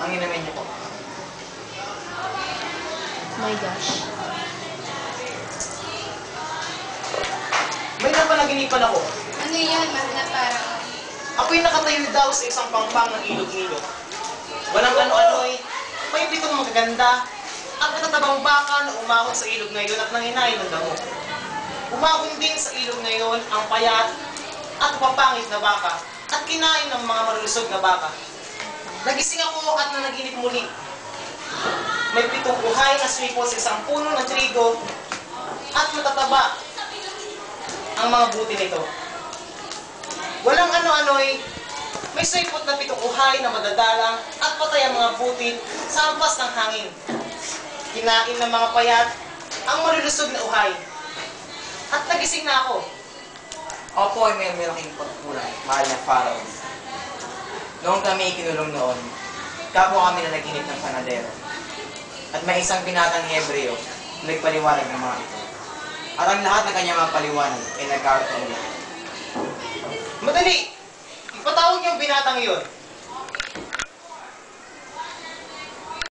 ang inamin niyo po. My gosh. May napanaginipan ako. Ano yun? Na parang... Ako'y nakatayo daw sa isang pangpang ng ilog-ilog. Walang ano-ano'y, may pitong magaganda at natatabang baka na umahon sa ilog ngayon at nanginain ng damo. Umahon din sa ilog ngayon ang payat at papangit na baka at kinain ng mga malulusog na baka. Nagising ako at nanaginip muli. May pitong uhay na sumipot sa isang puno ng trigo at matataba ang mga buti nito. Walang ano-ano'y, may sipot na pitong uhay na madadalang at patay ang mga butil sa ampas ng hangin. Kinain ng mga payat ang malulusog na uhay. At nagising na ako. Opo ay may malaking pagkulang, mahal na Pharaoh. Noong kami ikinulong noon, kapwa kami na naginip ng panadero. At may isang binatang Hebreo na nagpaliwanag ng mga ito. At ang lahat ng kanyang mga paliwanag ay nagkaroon ng ulan. Madali! Ipatawag niyo ang binatang iyon.